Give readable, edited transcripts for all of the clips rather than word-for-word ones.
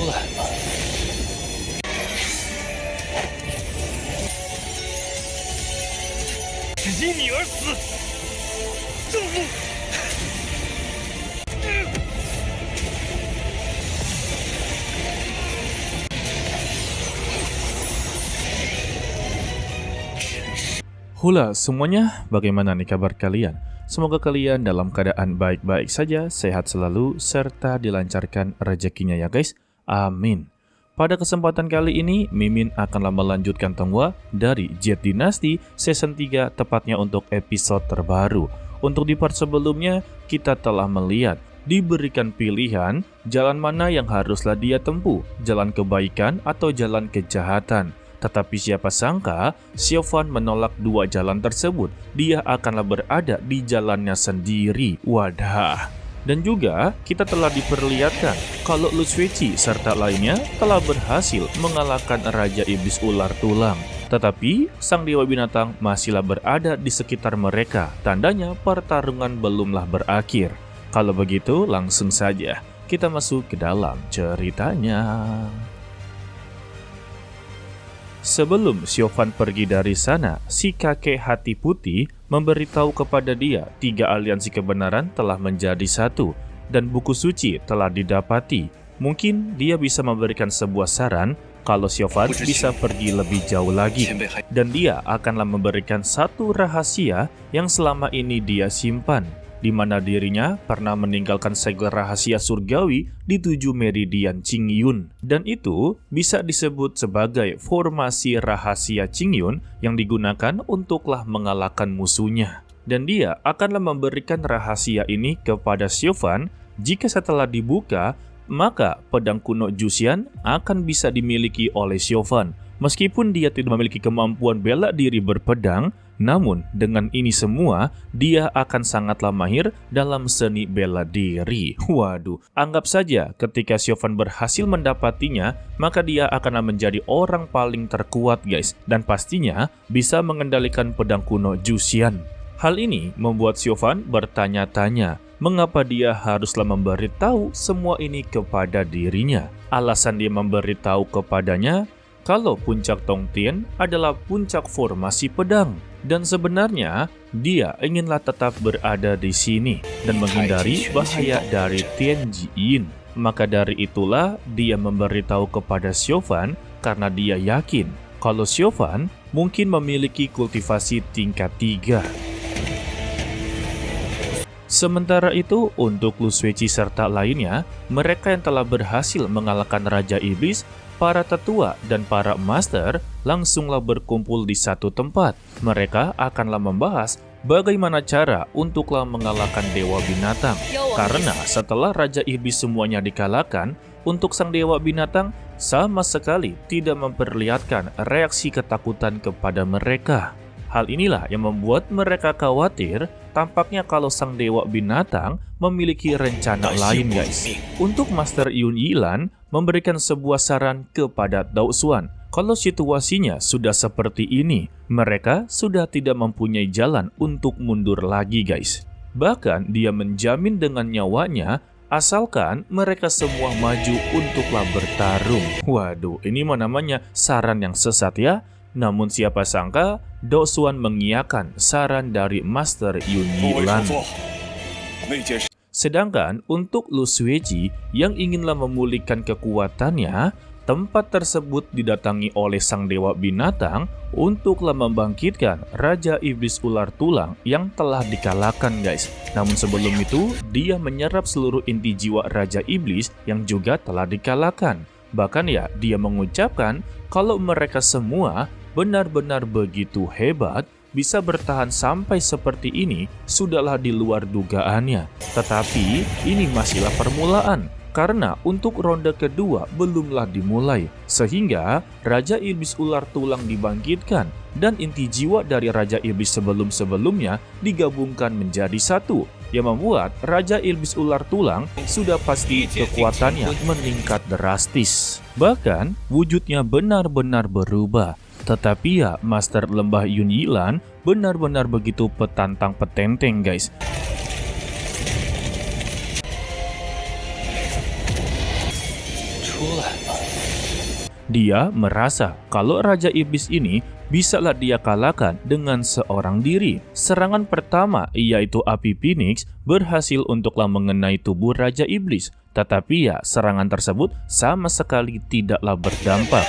了吗？只因你而死，正义！Hula semuanya, bagaimana nih kabar kalian? Semoga kalian dalam keadaan baik-baik saja, sehat selalu, serta dilancarkan rezekinya ya guys. Amin. Pada kesempatan kali ini, Mimin akanlah melanjutkan tongwa dari Jet Dynasty Season 3, tepatnya untuk episode terbaru. Untuk di part sebelumnya, kita telah melihat diberikan pilihan jalan mana yang haruslah dia tempuh, jalan kebaikan atau jalan kejahatan. Tetapi siapa sangka, Siobhan menolak dua jalan tersebut. Dia akanlah berada di jalannya sendiri. Wadah. Dan juga kita telah diperlihatkan kalau Lu Suici serta lainnya telah berhasil mengalahkan Raja Iblis Ular Tulang. Tetapi sang Dewa Binatang masihlah berada di sekitar mereka. Tandanya pertarungan belumlah berakhir. Kalau begitu langsung saja kita masuk ke dalam ceritanya. Sebelum Siobhan pergi dari sana, si kakek hati putih memberitahu kepada dia 3 aliansi kebenaran telah menjadi satu dan buku suci telah didapati. Mungkin dia bisa memberikan sebuah saran kalau Siobhan bisa pergi lebih jauh lagi, dan dia akanlah memberikan satu rahasia yang selama ini dia simpan, di mana dirinya pernah meninggalkan segel rahasia surgawi di 7 meridian Qingyun. Dan itu bisa disebut sebagai formasi rahasia Qingyun yang digunakan untuklah mengalahkan musuhnya. Dan dia akanlah memberikan rahasia ini kepada Siobhan. Jika setelah dibuka, maka pedang kuno Juxian akan bisa dimiliki oleh Siobhan. Meskipun dia tidak memiliki kemampuan bela diri berpedang, namun dengan ini semua, dia akan sangatlah mahir dalam seni bela diri. Waduh, anggap saja ketika Siobhan berhasil mendapatinya, maka dia akan menjadi orang paling terkuat guys. Dan pastinya bisa mengendalikan pedang kuno Juxian. Hal ini membuat Siobhan bertanya-tanya, mengapa dia haruslah memberitahu semua ini kepada dirinya. Alasan dia memberitahu kepadanya, kalau puncak Tongtian adalah puncak formasi pedang. Dan sebenarnya, dia inginlah tetap berada di sini dan menghindari bahaya dari Tianjin. Maka dari itulah dia memberitahu kepada Siobhan karena dia yakin kalau Siobhan mungkin memiliki kultivasi tingkat 3. Sementara itu, untuk Lu Suici serta lainnya, mereka yang telah berhasil mengalahkan Raja Iblis, para tetua dan para master langsunglah berkumpul di satu tempat. Mereka akanlah membahas bagaimana cara untuklah mengalahkan Dewa Binatang. Karena setelah Raja Iblis semuanya dikalahkan, untuk sang Dewa Binatang sama sekali tidak memperlihatkan reaksi ketakutan kepada mereka. Hal inilah yang membuat mereka khawatir. Tampaknya kalau sang Dewa Binatang memiliki rencana lain guys. Untuk Master Yun Yilan memberikan sebuah saran kepada Dao Xuan. Kalau situasinya sudah seperti ini, mereka sudah tidak mempunyai jalan untuk mundur lagi guys. Bahkan dia menjamin dengan nyawanya asalkan mereka semua maju untuklah bertarung. Waduh, ini mah namanya saran yang sesat ya. Namun siapa sangka Dao Xuan mengiyakan saran dari Master Yun Yilan. Sedangkan untuk Lu Suici yang inginlah memulihkan kekuatannya, tempat tersebut didatangi oleh sang Dewa Binatang untuklah membangkitkan Raja Iblis Ular Tulang yang telah dikalahkan guys. Namun sebelum itu, dia menyerap seluruh inti jiwa Raja Iblis yang juga telah dikalahkan. Bahkan ya, dia mengucapkan kalau mereka semua benar-benar begitu hebat, bisa bertahan sampai seperti ini, sudahlah di luar dugaannya. Tetapi ini masihlah permulaan, karena untuk ronde kedua belumlah dimulai. Sehingga Raja Iblis Ular Tulang dibangkitkan, dan inti jiwa dari Raja Iblis sebelum-sebelumnya digabungkan menjadi satu, yang membuat Raja Iblis Ular Tulang sudah pasti kekuatannya meningkat drastis. Bahkan wujudnya benar-benar berubah. Tetapi ya, Master Lembah Yun Yilan benar-benar begitu petantang petenteng guys. 来吧。 Dia merasa kalau Raja Iblis ini bisalah dia kalahkan dengan seorang diri. Serangan pertama, yaitu api Phoenix, berhasil untuklah mengenai tubuh Raja Iblis. Tetapi ya, serangan tersebut sama sekali tidaklah berdampak.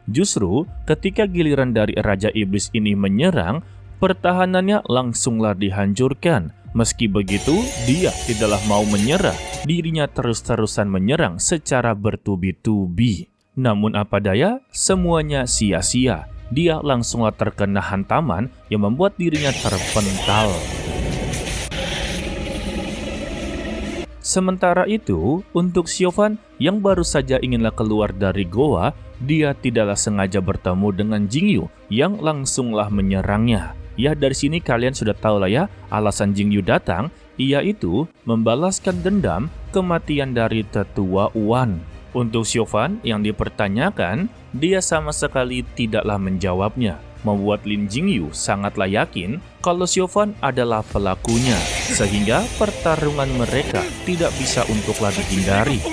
Justru ketika giliran dari Raja Iblis ini menyerang, pertahanannya langsunglah dihancurkan. Meski begitu, dia tidaklah mau menyerah. Dirinya terus-terusan menyerang secara bertubi-tubi. Namun apa daya, semuanya sia-sia. Dia langsunglah terkena hantaman yang membuat dirinya terpental. Sementara itu, untuk Siofan yang baru saja inginlah keluar dari goa, dia tidaklah sengaja bertemu dengan Jingyu yang langsunglah menyerangnya. Ya, dari sini kalian sudah tahu lah ya, alasan Jingyu datang, yaitu membalaskan dendam kematian dari tetua Wan. Untuk Siofan yang dipertanyakan, dia sama sekali tidaklah menjawabnya, membuat Lin Jingyu sangatlah yakin kalau Siofan adalah pelakunya, sehingga pertarungan mereka tidak bisa untuklah dihindari.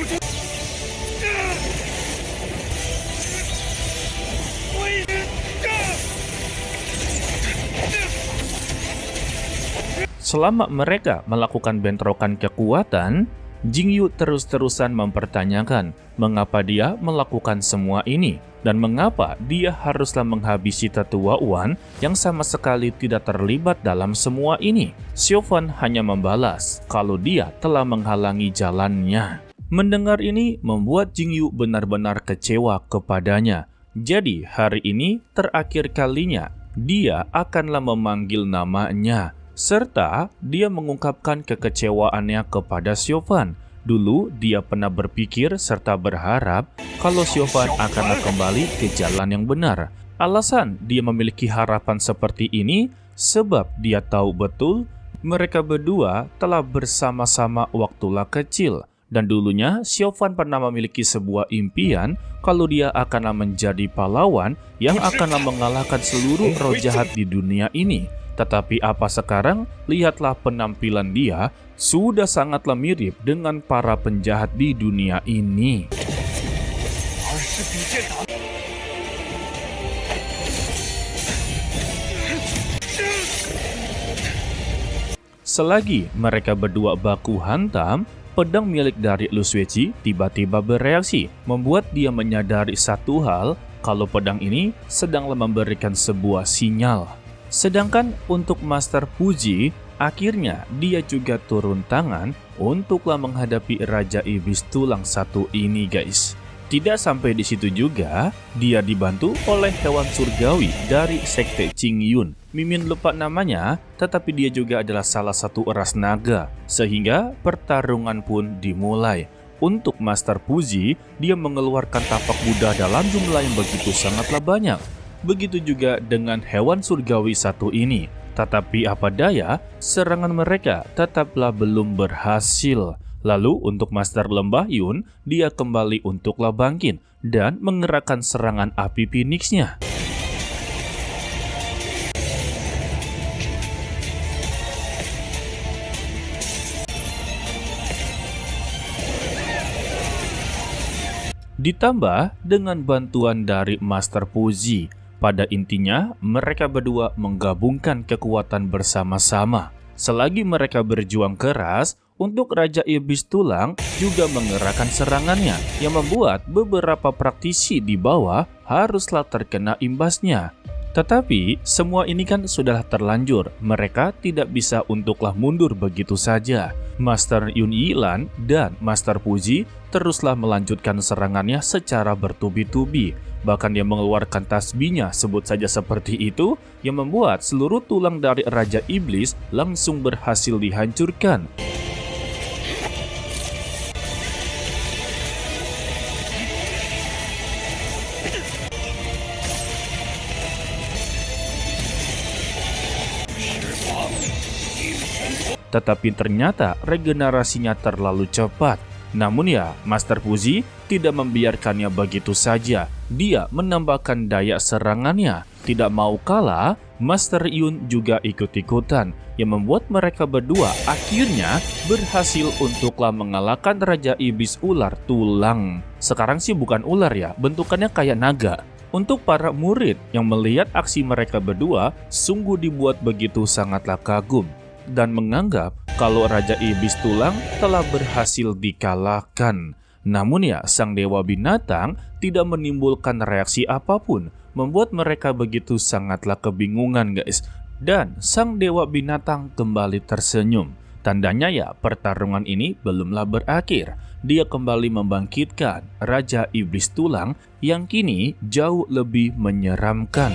Selama mereka melakukan bentrokan kekuatan, Jingyu terus-terusan mempertanyakan mengapa dia melakukan semua ini dan mengapa dia haruslah menghabisi tetua Wan yang sama sekali tidak terlibat dalam semua ini. Siofan hanya membalas kalau dia telah menghalangi jalannya. Mendengar ini membuat Jingyu benar-benar kecewa kepadanya. Jadi hari ini terakhir kalinya dia akanlah memanggil namanya. Serta dia mengungkapkan kekecewaannya kepada Siofan. Dulu dia pernah berpikir serta berharap kalau Siofan akanlah kembali ke jalan yang benar. Alasan dia memiliki harapan seperti ini sebab dia tahu betul mereka berdua telah bersama-sama waktulah kecil. Dan dulunya Siofan pernah memiliki sebuah impian kalau dia akanlah menjadi pahlawan yang akanlah mengalahkan seluruh roh jahat di dunia ini. Tetapi apa sekarang? Lihatlah penampilan dia, sudah sangatlah mirip dengan para penjahat di dunia ini. Selagi mereka berdua baku hantam, pedang milik dari Lu Suici tiba-tiba bereaksi, membuat dia menyadari satu hal, kalau pedang ini sedanglah memberikan sebuah sinyal. Sedangkan untuk Master Puji, akhirnya dia juga turun tangan untuklah menghadapi Raja Iblis Tulang Satu ini, guys. Tidak sampai di situ juga, dia dibantu oleh hewan surgawi dari Sekte Qingyun. Mimin lupa namanya, tetapi dia juga adalah salah satu ras naga, sehingga pertarungan pun dimulai. Untuk Master Puji, dia mengeluarkan tapak Buddha dalam jumlah yang begitu sangatlah banyak. Begitu juga dengan hewan surgawi satu ini. Tetapi apa daya, serangan mereka tetaplah belum berhasil. Lalu untuk Master Lembah Yun, dia kembali untuklah bangkit dan mengerahkan serangan api Phoenix-nya. Ditambah dengan bantuan dari Master Puji. Pada intinya, mereka berdua menggabungkan kekuatan bersama-sama. Selagi mereka berjuang keras, untuk Raja Iblis Tulang juga mengerahkan serangannya, yang membuat beberapa praktisi di bawah haruslah terkena imbasnya. Tetapi, semua ini kan sudah terlanjur, mereka tidak bisa untuklah mundur begitu saja. Master Yun Yilan dan Master Puji teruslah melanjutkan serangannya secara bertubi-tubi. Bahkan dia mengeluarkan tasbihnya, sebut saja seperti itu, yang membuat seluruh tulang dari Raja Iblis langsung berhasil dihancurkan. Tetapi ternyata regenerasinya terlalu cepat. Namun ya, Master Puji tidak membiarkannya begitu saja. Dia menambahkan daya serangannya. tidak mau kalah, Master Yun juga ikut-ikutan, yang membuat mereka berdua akhirnya berhasil untuklah mengalahkan Raja Iblis Ular Tulang. Sekarang sih bukan ular ya, bentukannya kayak naga. Untuk para murid yang melihat aksi mereka berdua, sungguh dibuat begitu sangatlah kagum dan menganggap kalau Raja Iblis Tulang telah berhasil dikalahkan. Namun ya, sang Dewa Binatang tidak menimbulkan reaksi apapun, membuat mereka begitu sangatlah kebingungan guys. Dan sang Dewa Binatang kembali tersenyum. Tandanya ya, pertarungan ini belumlah berakhir. Dia kembali membangkitkan Raja Iblis Tulang yang kini jauh lebih menyeramkan.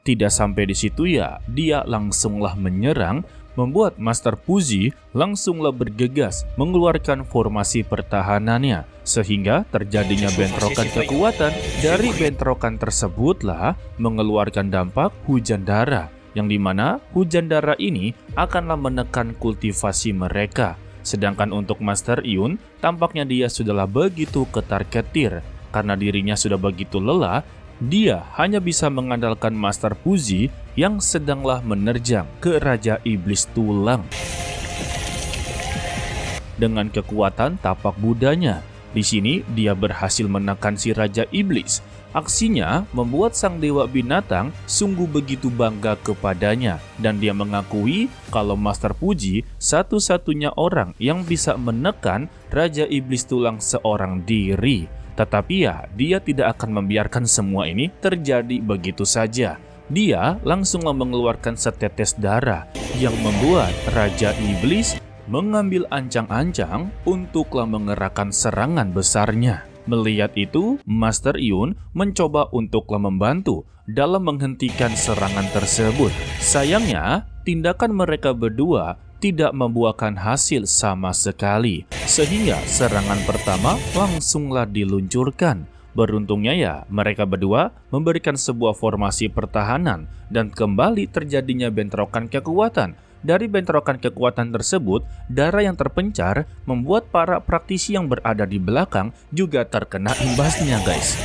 Tidak sampai di situ ya, dia langsunglah menyerang, membuat Master Puji langsunglah bergegas mengeluarkan formasi pertahanannya, sehingga terjadinya bentrokan kekuatan. Dari bentrokan tersebutlah mengeluarkan dampak hujan darah, yang dimana hujan darah ini akanlah menekan kultivasi mereka. Sedangkan untuk Master Yun, tampaknya dia sudahlah begitu ketar-ketir, karena dirinya sudah begitu lelah. Dia hanya bisa mengandalkan Master Puji yang sedanglah menerjang ke Raja Iblis Tulang. Dengan kekuatan tapak Budanya, di sini dia berhasil menekan si Raja Iblis. Aksinya membuat sang Dewa Binatang sungguh begitu bangga kepadanya, dan dia mengakui kalau Master Puji satu-satunya orang yang bisa menekan Raja Iblis Tulang seorang diri. Tetapi ya, dia tidak akan membiarkan semua ini terjadi begitu saja. Dia langsunglah mengeluarkan setetes darah yang membuat Raja Iblis mengambil ancang-ancang untuklah mengerahkan serangan besarnya. Melihat itu, Master Yun mencoba untuklah membantu dalam menghentikan serangan tersebut. Sayangnya, tindakan mereka berdua tidak membuahkan hasil sama sekali, sehingga serangan pertama langsunglah diluncurkan. Beruntungnya ya, mereka berdua memberikan sebuah formasi pertahanan dan kembali terjadinya bentrokan kekuatan. Dari bentrokan kekuatan tersebut, darah yang terpencar membuat para praktisi yang berada di belakang juga terkena imbasnya guys.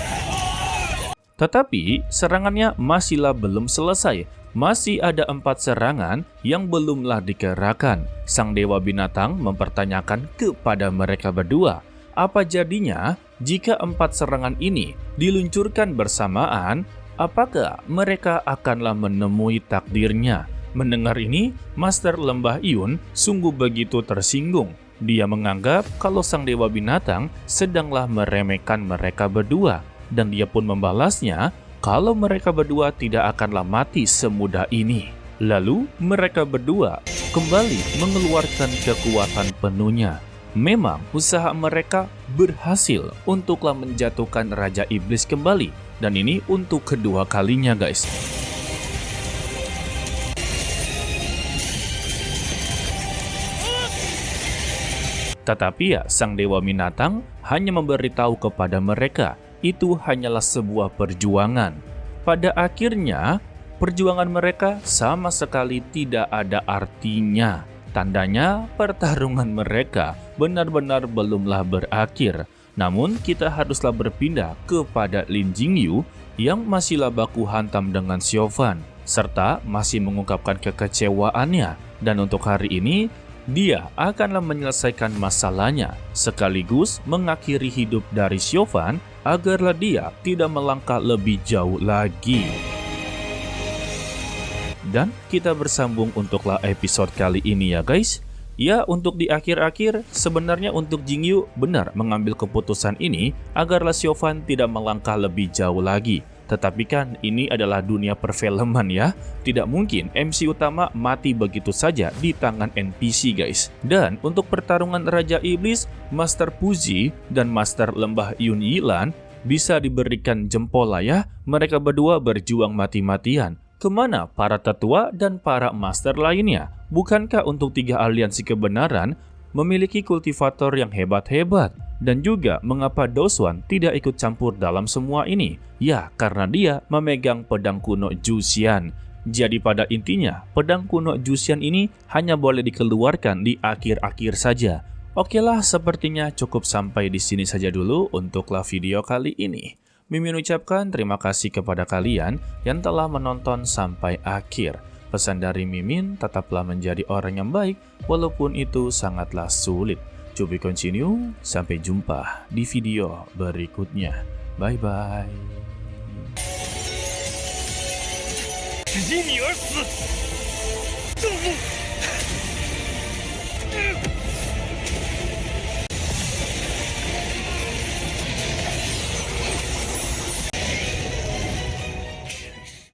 Tetapi serangannya masihlah belum selesai. Masih ada 4 serangan yang belumlah dikerahkan. Sang Dewa Binatang mempertanyakan kepada mereka berdua, apa jadinya jika 4 serangan ini diluncurkan bersamaan? Apakah mereka akanlah menemui takdirnya? Mendengar ini, Master Lembah Yun sungguh begitu tersinggung. Dia menganggap kalau sang Dewa Binatang sedanglah meremehkan mereka berdua, dan dia pun membalasnya kalau mereka berdua tidak akanlah mati semudah ini. Lalu mereka berdua kembali mengeluarkan kekuatan penuhnya. Memang usaha mereka berhasil untuklah menjatuhkan Raja Iblis kembali, dan ini untuk kedua kalinya guys. Tetapi ya, sang Dewa Binatang hanya memberitahu kepada mereka itu hanyalah sebuah perjuangan. Pada akhirnya, perjuangan mereka sama sekali tidak ada artinya. Tandanya pertarungan mereka benar-benar belumlah berakhir. Namun kita haruslah berpindah kepada Lin Jingyu yang masihlah baku hantam dengan Xiaofan, serta masih mengungkapkan kekecewaannya. Dan untuk hari ini, dia akanlah menyelesaikan masalahnya, sekaligus mengakhiri hidup dari Xiaofan agarlah dia tidak melangkah lebih jauh lagi. Dan kita bersambung untuklah episode kali ini ya guys. Ya, untuk di akhir-akhir, sebenarnya untuk Jingyu benar mengambil keputusan ini agarlah Xiaofan tidak melangkah lebih jauh lagi. Tetapi kan ini adalah dunia perfilman ya. Tidak mungkin MC utama mati begitu saja di tangan NPC guys. Dan untuk pertarungan Raja Iblis, Master Puji dan Master Lembah Yun Yilan bisa diberikan jempol lah ya. Mereka berdua berjuang mati-matian. Kemana para tetua dan para master lainnya? Bukankah untuk 3 aliansi kebenaran memiliki kultivator yang hebat-hebat? Dan juga mengapa Doswan tidak ikut campur dalam semua ini? Ya, karena dia memegang pedang kuno Juxian. Jadi pada intinya, pedang kuno Juxian ini hanya boleh dikeluarkan di akhir-akhir saja. Oke lah, sepertinya cukup sampai di sini saja dulu untuklah video kali ini. Mimin ucapkan terima kasih kepada kalian yang telah menonton sampai akhir. Pesan dari Mimin, tetaplah menjadi orang yang baik walaupun itu sangatlah sulit. To be continue, sampai jumpa di video berikutnya. Bye-bye. 因你而死，正义。